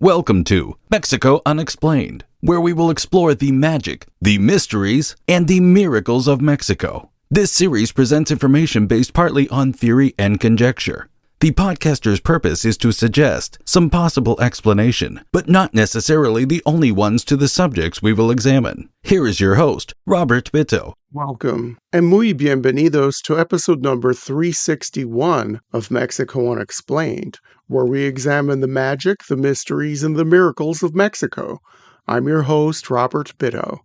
Welcome to Mexico Unexplained, where we will explore the magic, the mysteries, and the miracles of Mexico. This series presents information based partly on theory and conjecture. The podcaster's purpose is to suggest some possible explanation, but not necessarily the only ones to the subjects we will examine. Here is your host, Robert Bitto. Welcome, and muy bienvenidos to episode number 361 of Mexico Unexplained, where we examine the magic, the mysteries, and the miracles of Mexico. I'm your host, Robert Bitto.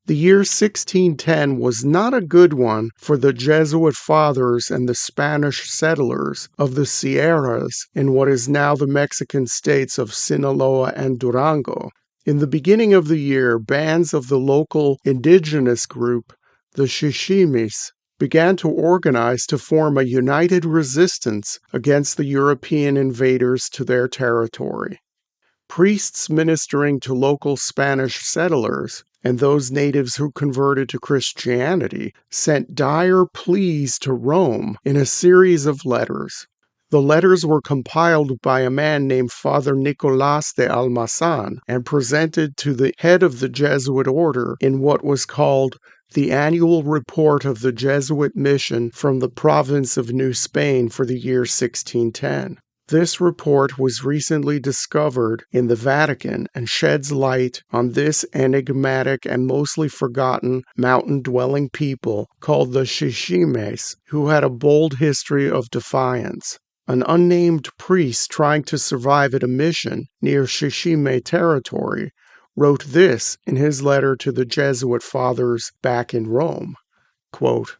The year 1610 was not a good one for the Jesuit fathers and the Spanish settlers of the Sierras in what is now the Mexican states of Sinaloa and Durango. In the beginning of the year, bands of the local indigenous group, the Xiximes, began to organize to form a united resistance against the European invaders to their territory. Priests ministering to local Spanish settlers and those natives who converted to Christianity sent dire pleas to Rome in a series of letters. The letters were compiled by a man named Father Nicolas de Almazan and presented to the head of the Jesuit order in what was called the Annual Report of the Jesuit Mission from the province of New Spain for the year 1610. This report was recently discovered in the Vatican and sheds light on this enigmatic and mostly forgotten mountain-dwelling people called the Xiximes, who had a bold history of defiance. An unnamed priest trying to survive at a mission near Xixime territory wrote this in his letter to the Jesuit fathers back in Rome, quote,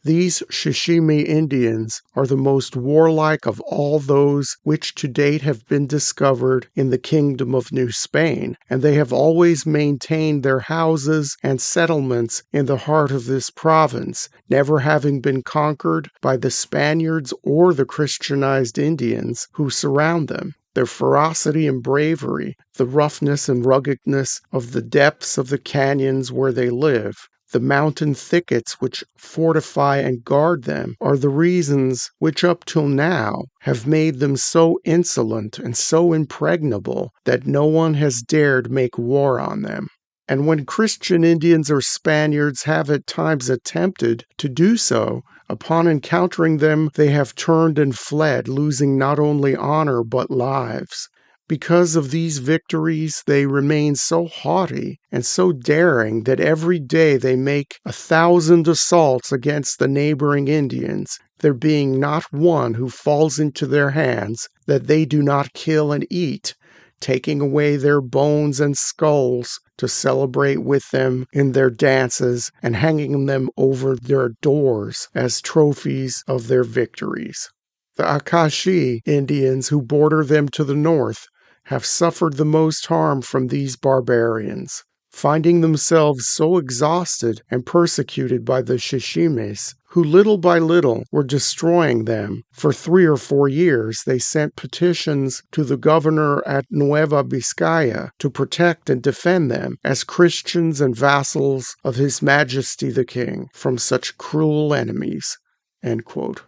"These Xixime Indians are the most warlike of all those which to date have been discovered in the kingdom of New Spain, and they have always maintained their houses and settlements in the heart of this province, never having been conquered by the Spaniards or the Christianized Indians who surround them. Their ferocity and bravery, the roughness and ruggedness of the depths of the canyons where they live, the mountain thickets which fortify and guard them are the reasons which up till now have made them so insolent and so impregnable that no one has dared make war on them. And when Christian Indians or Spaniards have at times attempted to do so, upon encountering them they have turned and fled, losing not only honor but lives. Because of these victories, they remain so haughty and so daring that every day they make 1,000 assaults against the neighboring Indians, there being not one who falls into their hands that they do not kill and eat, taking away their bones and skulls to celebrate with them in their dances and hanging them over their doors as trophies of their victories. The Akashi Indians who border them to the north have suffered the most harm from these barbarians. Finding themselves so exhausted and persecuted by the Xiximes, who little by little were destroying them, for 3 or 4 years they sent petitions to the governor at Nueva Vizcaya to protect and defend them as Christians and vassals of His Majesty the King from such cruel enemies." End quote.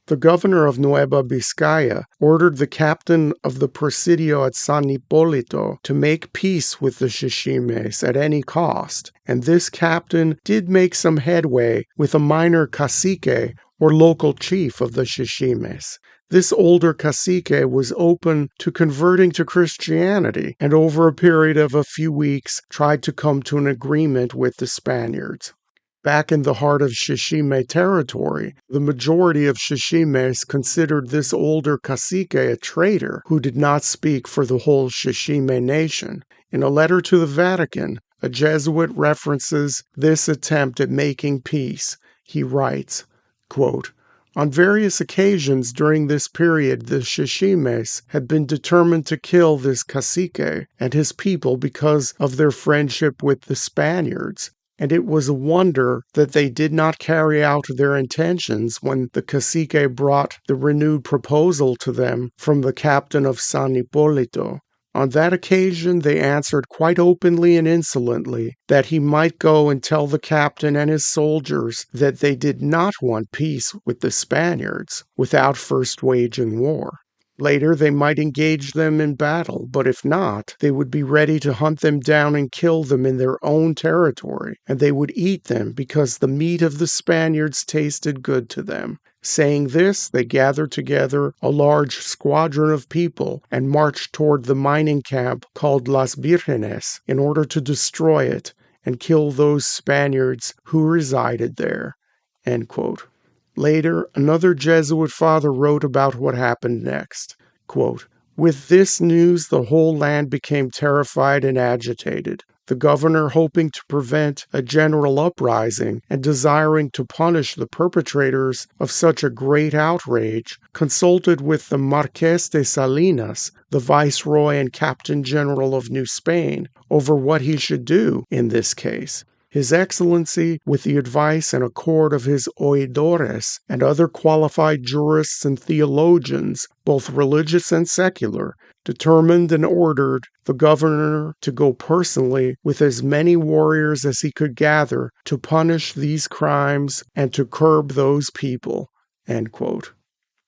The governor of Nueva Vizcaya ordered the captain of the presidio at San Hipólito to make peace with the Xiximes at any cost, and this captain did make some headway with a minor cacique or local chief of the Xiximes. This older cacique was open to converting to Christianity, and over a period of a few weeks tried to come to an agreement with the Spaniards. Back in the heart of Xixime territory, the majority of Xiximes considered this older cacique a traitor who did not speak for the whole Xixime nation. In a letter to the Vatican, a Jesuit references this attempt at making peace. He writes, quote, "On various occasions during this period, the Xiximes had been determined to kill this cacique and his people because of their friendship with the Spaniards. And it was a wonder that they did not carry out their intentions when the cacique brought the renewed proposal to them from the captain of San Hipólito. On that occasion they answered quite openly and insolently that he might go and tell the captain and his soldiers that they did not want peace with the Spaniards without first waging war." Later, they might engage them in battle, but if not, they would be ready to hunt them down and kill them in their own territory, and they would eat them because the meat of the Spaniards tasted good to them. Saying this, they gathered together a large squadron of people and marched toward the mining camp called Las Virgenes in order to destroy it and kill those Spaniards who resided there." End quote. Later, another Jesuit father wrote about what happened next. Quote, "With this news, the whole land became terrified and agitated. The governor, hoping to prevent a general uprising and desiring to punish the perpetrators of such a great outrage, consulted with the Marques de Salinas, the viceroy and captain general of New Spain, over what he should do in this case. His Excellency, with the advice and accord of his oidores and other qualified jurists and theologians, both religious and secular, determined and ordered the governor to go personally with as many warriors as he could gather to punish these crimes and to curb those people." End quote.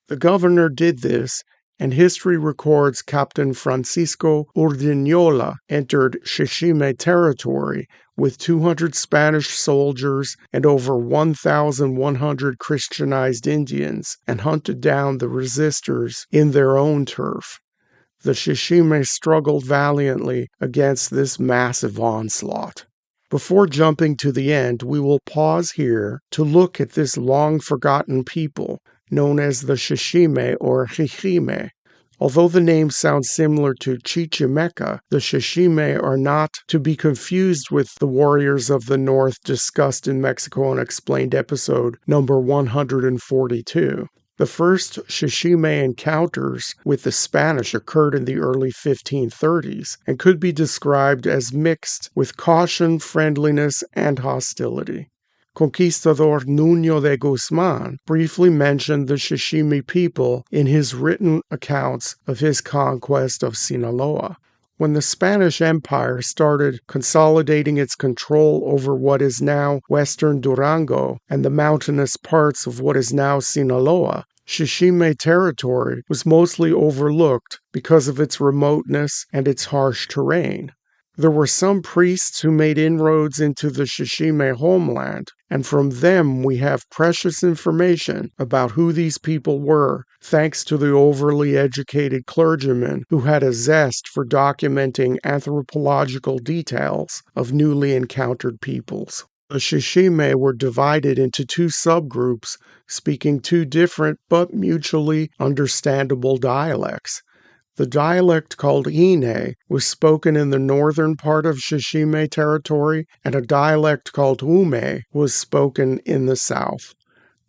The governor did this, and history records Captain Francisco Urdiñola entered Xixime territory with 200 Spanish soldiers and over 1,100 Christianized Indians and hunted down the resistors in their own turf. The Xixime struggled valiantly against this massive onslaught. Before jumping to the end, we will pause here to look at this long-forgotten people, known as the Xixime or Xixime. Although the name sounds similar to Chichimeca, the Xixime are not to be confused with the warriors of the north discussed in Mexico Unexplained episode number 142. The first Xixime encounters with the Spanish occurred in the early 1530s and could be described as mixed with caution, friendliness, and hostility. Conquistador Nuño de Guzman briefly mentioned the Xixime people in his written accounts of his conquest of Sinaloa. When the Spanish Empire started consolidating its control over what is now western Durango and the mountainous parts of what is now Sinaloa, Xixime territory was mostly overlooked because of its remoteness and its harsh terrain. There were some priests who made inroads into the Xixime homeland, and from them we have precious information about who these people were, thanks to the overly educated clergymen who had a zest for documenting anthropological details of newly encountered peoples. The Xixime were divided into two subgroups, speaking two different but mutually understandable dialects. The dialect called Ine was spoken in the northern part of Xixime territory, and a dialect called Ume was spoken in the south.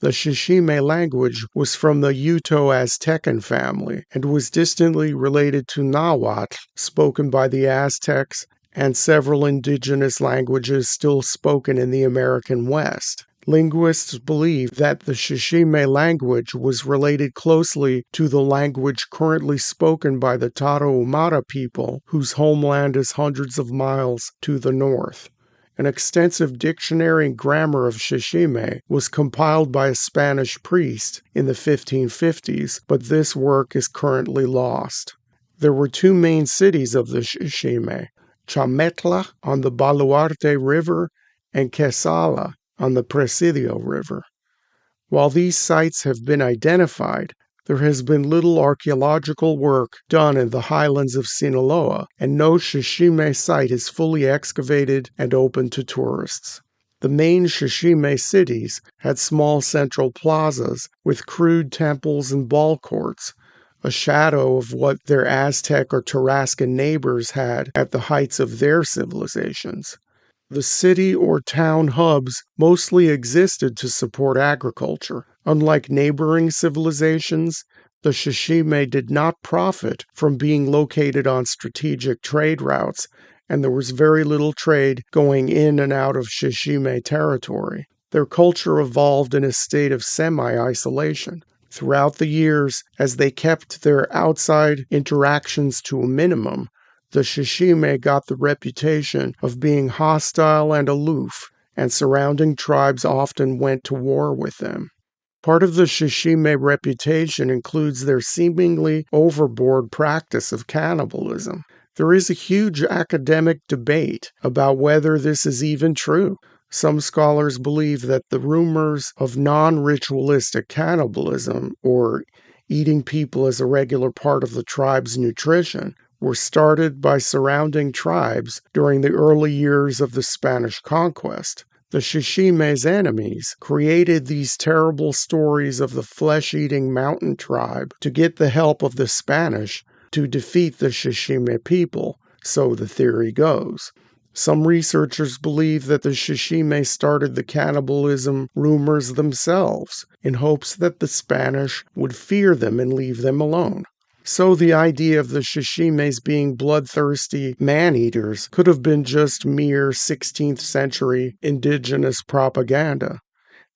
The Xixime language was from the Uto-Aztecan family and was distantly related to Nahuatl, spoken by the Aztecs, and several indigenous languages still spoken in the American West. Linguists believe that the Xixime language was related closely to the language currently spoken by the Tarahumara people, whose homeland is hundreds of miles to the north. An extensive dictionary and grammar of Xixime was compiled by a Spanish priest in the 1550s, but this work is currently lost. There were two main cities of the Xixime, Chametla on the Baluarte River and Quesala on the Presidio River. While these sites have been identified, there has been little archaeological work done in the highlands of Sinaloa, and no Xixime site is fully excavated and open to tourists. The main Xixime cities had small central plazas with crude temples and ball courts, a shadow of what their Aztec or Tarascan neighbors had at the heights of their civilizations. The city or town hubs mostly existed to support agriculture. Unlike neighboring civilizations, the Xixime did not profit from being located on strategic trade routes, and there was very little trade going in and out of Xixime territory. Their culture evolved in a state of semi-isolation. Throughout the years, as they kept their outside interactions to a minimum, the Xixime got the reputation of being hostile and aloof, and surrounding tribes often went to war with them. Part of the Xixime reputation includes their seemingly overboard practice of cannibalism. There is a huge academic debate about whether this is even true. Some scholars believe that the rumors of non-ritualistic cannibalism, or eating people as a regular part of the tribe's nutrition, were started by surrounding tribes during the early years of the Spanish conquest. The Xiximes' enemies created these terrible stories of the flesh-eating mountain tribe to get the help of the Spanish to defeat the Xixime people, so the theory goes. Some researchers believe that the Xixime started the cannibalism rumors themselves in hopes that the Spanish would fear them and leave them alone. So the idea of the Xiximes being bloodthirsty man-eaters could have been just mere 16th century indigenous propaganda.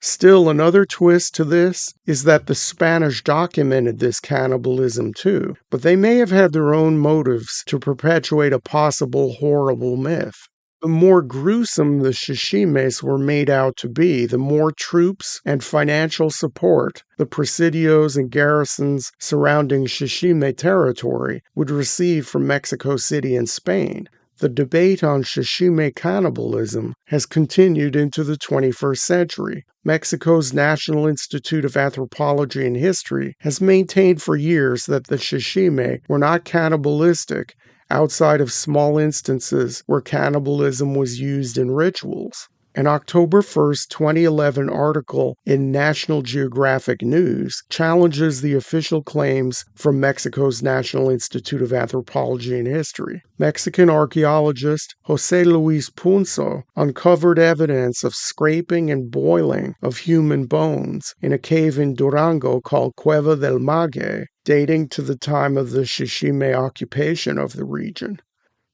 Still, another twist to this is that the Spanish documented this cannibalism too, but they may have had their own motives to perpetuate a possible horrible myth. The more gruesome the Xiximes were made out to be, the more troops and financial support the presidios and garrisons surrounding Xixime territory would receive from Mexico City and Spain. The debate on Xixime cannibalism has continued into the 21st century. Mexico's National Institute of Anthropology and History has maintained for years that the Xixime were not cannibalistic outside of small instances where cannibalism was used in rituals. An October 1st, 2011 article in National Geographic News challenges the official claims from Mexico's National Institute of Anthropology and History. Mexican archaeologist José Luis Punzo uncovered evidence of scraping and boiling of human bones in a cave in Durango called Cueva del Maguey, dating to the time of the Xixime occupation of the region.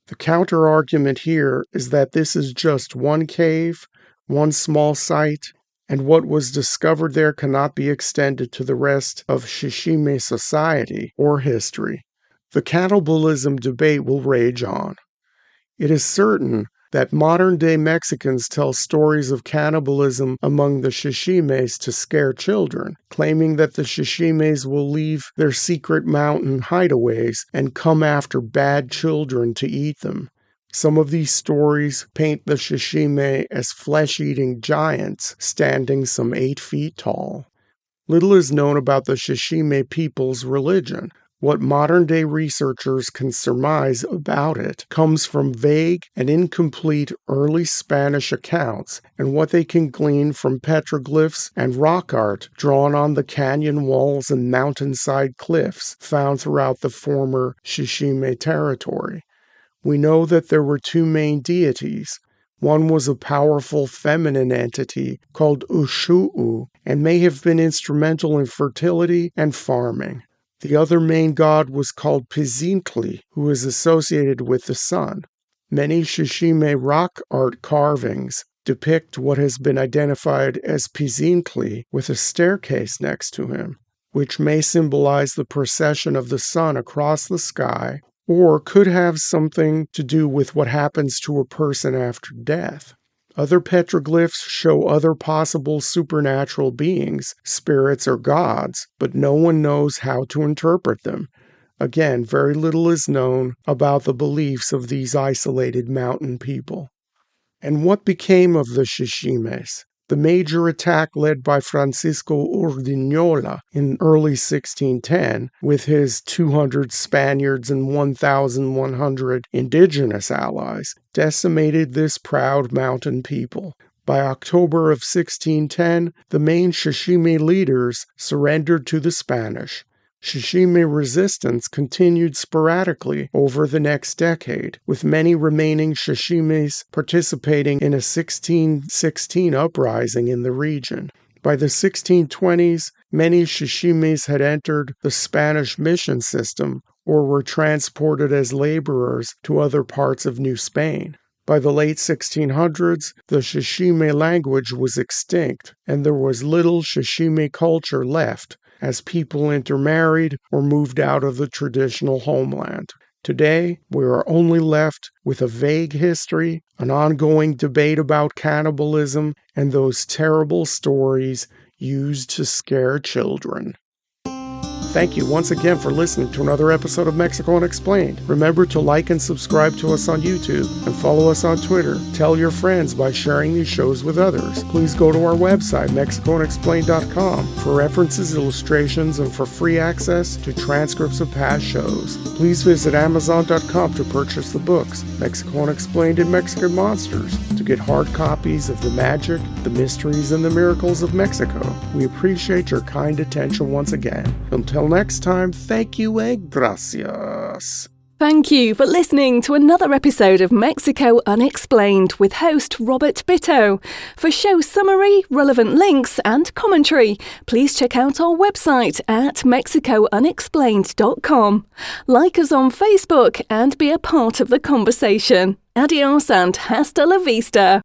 The counter-argument here is that this is just one cave, one small site, and what was discovered there cannot be extended to the rest of Xixime society or history. The cannibalism debate will rage on. It is certain that modern-day Mexicans tell stories of cannibalism among the Xiximes to scare children, claiming that the Xiximes will leave their secret mountain hideaways and come after bad children to eat them. Some of these stories paint the Xixime as flesh-eating giants standing some 8 feet tall. Little is known about the Xixime people's religion. What modern-day researchers can surmise about it comes from vague and incomplete early Spanish accounts and what they can glean from petroglyphs and rock art drawn on the canyon walls and mountainside cliffs found throughout the former Xixime territory. We know that there were 2 main deities. One was a powerful feminine entity called Ushu'u and may have been instrumental in fertility and farming. The other main god was called Pizintli, who is associated with the sun. Many Xixime rock art carvings depict what has been identified as Pizintli with a staircase next to him, which may symbolize the procession of the sun across the sky, or could have something to do with what happens to a person after death. Other petroglyphs show other possible supernatural beings, spirits or gods, but no one knows how to interpret them. Again, very little is known about the beliefs of these isolated mountain people. And what became of the Xiximes? The major attack led by Francisco Urdiñola in early 1610, with his 200 Spaniards and 1,100 indigenous allies, decimated this proud mountain people. By October of 1610, the main Xixime leaders surrendered to the Spanish. Xixime resistance continued sporadically over the next decade, with many remaining Xiximes participating in a 1616 uprising in the region. By the 1620s, many Xiximes had entered the Spanish mission system or were transported as laborers to other parts of New Spain. By the late 1600s, the Xixime language was extinct, and there was little Xixime culture left, as people intermarried or moved out of the traditional homeland. Today, we are only left with a vague history, an ongoing debate about cannibalism, and those terrible stories used to scare children. Thank you once again for listening to another episode of Mexico Unexplained. Remember to like and subscribe to us on YouTube and follow us on Twitter. Tell your friends by sharing these shows with others. Please go to our website, mexicounexplained.com, for references, illustrations, and for free access to transcripts of past shows. Please visit amazon.com to purchase the books, Mexico Unexplained and Mexican Monsters, to get hard copies of the magic, the mysteries, and the miracles of Mexico. We appreciate your kind attention once again. Until next time, thank you and gracias. Thank you for listening to another episode of Mexico Unexplained with host Robert Bitto. For show summary, relevant links and commentary, please check out our website at mexicounexplained.com. Like us on Facebook and be a part of the conversation. Adios and hasta la vista.